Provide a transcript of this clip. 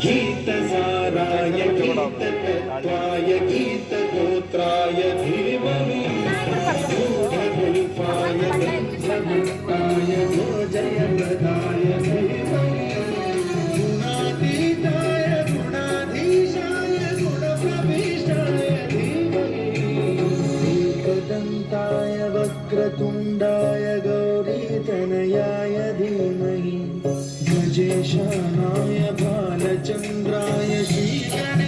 गीतसाराय गीततत्त्वाय गीतगोत्राय धीमहि गूढगुल्फाय गन्धगुप्ताय जयप्रदाय धीमहि गुणातीताय गुणाधीशाय गुणप्रविष्टाय धीमहि एकदन्ताय वक्रतुण्डाय गौरीतनयाय धीमहि गजेशानाय बालचन्द्राय श्रीगणेशाय